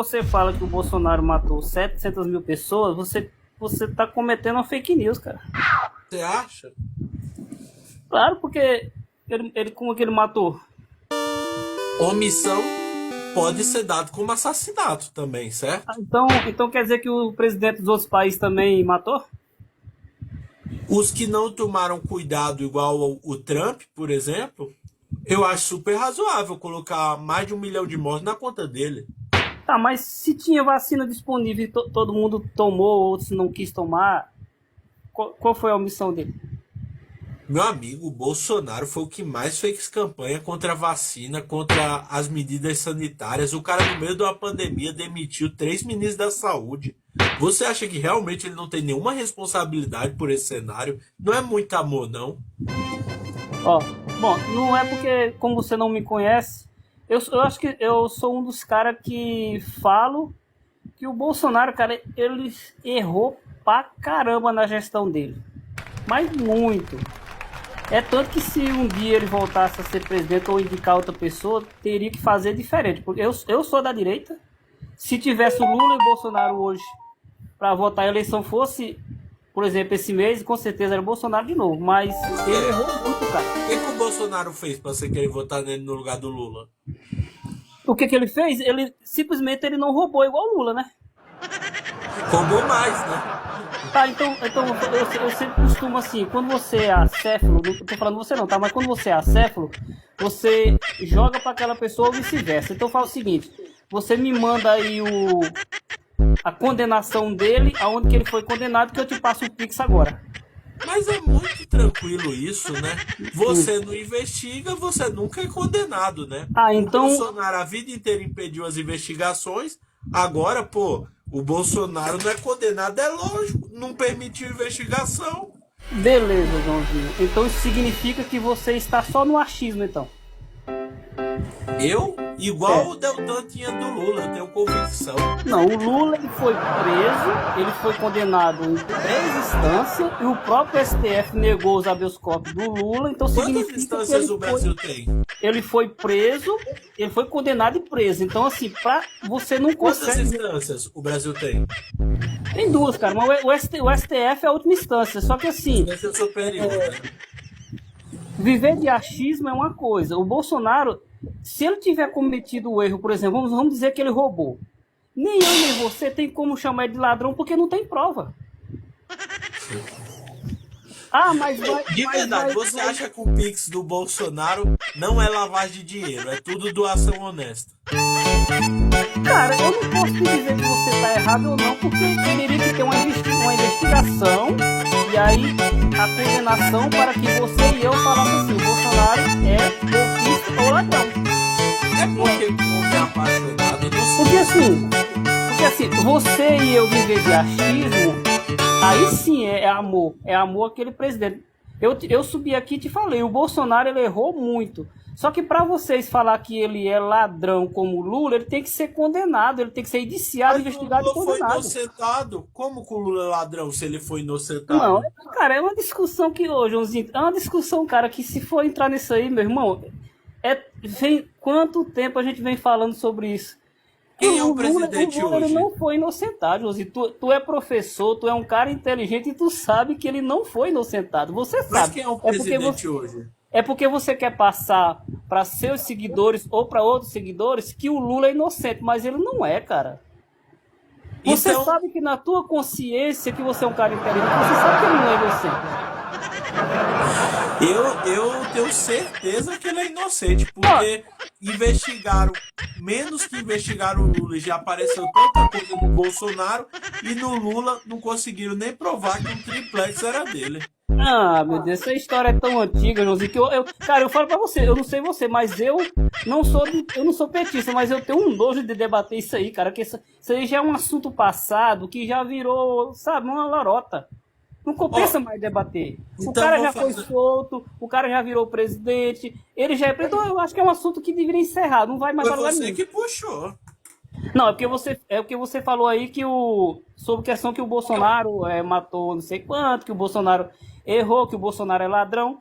Você fala que o Bolsonaro matou 700 mil pessoas, você tá cometendo uma fake news, cara. Você acha? Claro, porque como que ele matou? Omissão pode ser dado como assassinato também, certo? Então quer dizer que o presidente dos outros países também matou? Os que não tomaram cuidado, igual o Trump, por exemplo, eu acho super razoável colocar mais de 1 milhão de mortes na conta dele. Tá, mas se tinha vacina disponível e todo mundo tomou, outros não quis tomar, qual foi a omissão dele? Meu amigo, o Bolsonaro foi o que mais fez campanha contra a vacina, contra as medidas sanitárias. O cara, no meio de uma pandemia, demitiu 3 ministros da saúde. Você acha que realmente ele não tem nenhuma responsabilidade por esse cenário? Não é muito amor, não? Ó, bom, não é porque, como você não me conhece, eu acho que eu sou um dos caras que falo que o Bolsonaro, cara, ele errou pra caramba na gestão dele. Mas muito. É tanto que se um dia ele voltasse a ser presidente ou indicar outra pessoa, teria que fazer diferente. Porque eu sou da direita. Se tivesse o Lula e o Bolsonaro hoje para votar a eleição fosse, por exemplo, esse mês, com certeza era o Bolsonaro de novo. Mas Por ele quê? errou muito, cara. O que o Bolsonaro fez pra você querer votar nele no lugar do Lula? O que ele fez? Ele simplesmente ele não roubou igual o Lula, né? Roubou mais, né? Tá, então eu sempre costumo assim, quando você é acéfalo, não tô falando você não, tá? Mas quando você é acéfalo, você joga para aquela pessoa ou vice-versa. Então fala o seguinte, você me manda aí a condenação dele, aonde que ele foi condenado, que eu te passo o Pix agora. Mas é muito tranquilo isso, né? Sim. Você não investiga, você nunca é condenado, né? Ah, O então, Bolsonaro a vida inteira impediu as investigações. Agora, pô, o Bolsonaro não é condenado, é lógico, não permitiu investigação. beleza, Joãozinho. Então isso significa que você está só no achismo, então. Eu, É. igual o Deltan tinha do Lula, eu tenho convicção. Não, o Lula ele foi preso, ele foi condenado em 3 instâncias e o próprio STF negou os habeas corpus do Lula, então Quantas significa que instâncias o Brasil tem? ele foi preso, ele foi condenado e preso. Então, assim, você não Quantas consegue. instâncias o Brasil tem? Tem duas, cara, mas o STF é a última instância. Só que, assim, Instância superior, né? viver de achismo é uma coisa. O Bolsonaro, se ele tiver cometido o erro, por exemplo, vamos dizer que ele roubou. Nem eu nem você tem como chamar ele de ladrão porque não tem prova. Ah, De verdade, você acha que o Pix do Bolsonaro não é lavagem de dinheiro, é tudo doação honesta? Cara, eu não posso te dizer que você está errado ou não, porque teria que ter uma investigação e aí a condenação para que você e eu falassem assim, o Bolsonaro é golpista ou ladrão. É porque o povo é apaixonado, eu não Porque sei assim, explicar. porque assim, você e eu viver de achismo, aí sim é amor. É amor àquele presidente. Eu subi aqui e te falei, o Bolsonaro ele errou muito. Só que para vocês falar que ele é ladrão como o Lula, ele tem que ser condenado, ele tem que ser indiciado, Mas o investigado e Lula foi condenado. inocentado. Como que o Lula é ladrão se ele foi Não, inocentado? cara, é uma discussão que hoje, Joãozinho, é uma discussão, cara, que se for entrar nisso aí, meu irmão, quanto tempo a gente vem falando sobre isso? Quem é o O presidente Lula ele hoje? não foi inocentado, Josi. Tu é professor, tu é um cara inteligente e tu sabe que ele não foi inocentado. Você Mas sabe. quem é o É porque presidente você, hoje? é porque você quer passar para seus seguidores ou para outros seguidores que o Lula é inocente, mas ele não é, cara. Você Então, sabe que na tua consciência que você é um cara inteligente, você sabe que ele não é inocente. eu tenho certeza que ele é inocente, Ó, porque investigaram, menos que investigaram o Lula, e já apareceu tanta coisa do Bolsonaro, e no Lula não conseguiram nem provar que um triplex era dele. ah, meu Deus, essa história é tão antiga, Joãozinho, que cara, eu falo pra você, eu não sei você, mas eu não sou petista, mas eu tenho um nojo de debater isso aí, cara, que isso aí já é um assunto passado, que já virou, sabe, uma lorota. Não Ó, compensa mais debater. O então cara vou já foi fazer. solto, o cara já virou presidente, ele já é presidente, então eu acho que é um assunto que deveria encerrar, não vai mais Foi pra lugar você nenhum. que puxou. Não, é porque você falou aí que sobre a questão que o Bolsonaro matou não sei quanto, que o Bolsonaro errou, que o Bolsonaro é ladrão.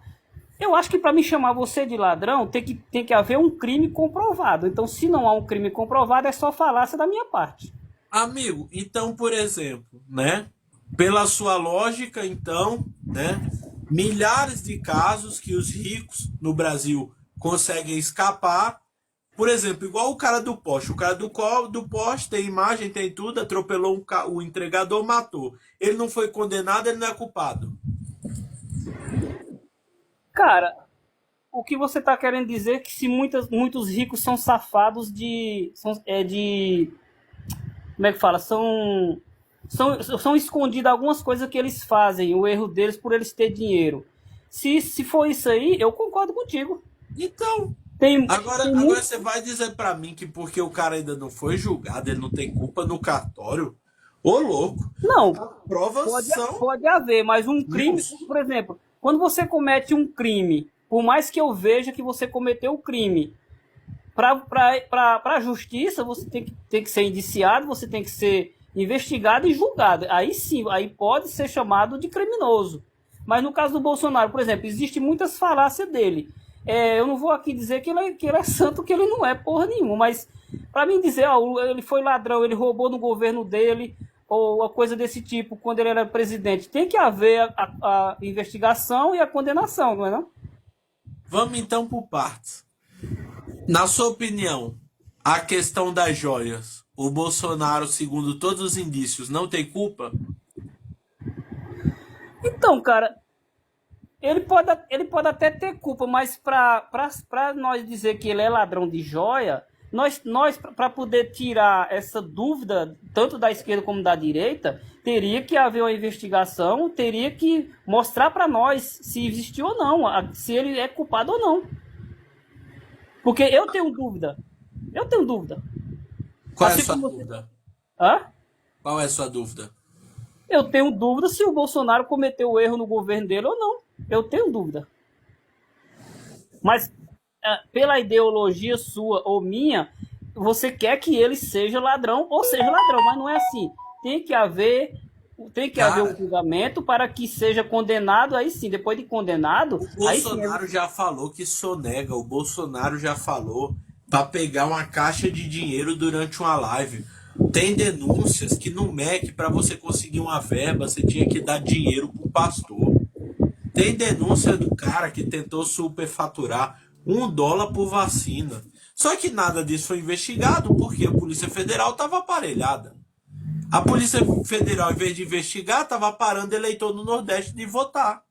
Eu acho que para me chamar você de ladrão tem que haver um crime comprovado. Então, se não há um crime comprovado, é só falácia da minha parte. Amigo, então, por exemplo, né? Pela sua lógica, então, né? Milhares de casos que os ricos no Brasil conseguem escapar. Por exemplo, igual o cara do poste. O cara do poste tem imagem, tem tudo, atropelou o entregador, matou. Ele não foi condenado, ele não é culpado. Cara, o que você está querendo dizer é que se muitos ricos são safados de como é que fala? São escondidas algumas coisas que eles fazem, o erro deles por eles ter dinheiro. Se for isso aí, eu concordo contigo. Então, Tem agora muito. você vai dizer pra mim que porque o cara ainda não foi julgado, ele não tem culpa no cartório? Ô, louco. Não, Provas são pode haver, mas um crime, rios. por exemplo, quando você comete um crime, por mais que eu veja que você cometeu o crime, para a justiça, você tem que ser indiciado, você tem que ser investigado e julgado. Aí sim, aí pode ser chamado de criminoso. Mas no caso do Bolsonaro, por exemplo, existe muitas falácias dele. Eu não vou aqui dizer que ele é santo, que ele não é porra nenhuma, mas para mim dizer, ó, ele foi ladrão, ele roubou no governo dele, ou uma coisa desse tipo, quando ele era presidente, tem que haver a investigação e a condenação, não é não? Vamos então por partes. Na sua opinião, a questão das joias, o Bolsonaro, segundo todos os indícios, não tem culpa? Então, cara, ele pode até ter culpa, mas para nós dizer que ele é ladrão de joia, nós para poder tirar essa dúvida, tanto da esquerda como da direita, teria que haver uma investigação, teria que mostrar para nós se existiu ou não, se ele é culpado ou não. Porque eu tenho dúvida. Eu tenho dúvida. Qual é a Assim sua como você. dúvida? Hã? Qual é a sua dúvida? Eu tenho dúvida se o Bolsonaro cometeu erro no governo dele ou não. Eu tenho dúvida. Mas pela ideologia sua ou minha, você quer que ele seja ladrão ou seja ladrão, mas não é assim. Tem que haver, tem que haver um Cara, julgamento para que seja condenado, aí sim, depois de condenado, o aí sim. Bolsonaro já falou que sonega. O Bolsonaro já falou para pegar uma caixa de dinheiro durante uma live. Tem denúncias que no MEC, para você conseguir uma verba, você tinha que dar dinheiro pro pastor. Tem denúncia do cara que tentou superfaturar US$ 1 por vacina. Só que nada disso foi investigado porque a Polícia Federal estava aparelhada. A Polícia Federal, em vez de investigar, estava parando eleitor no Nordeste de votar.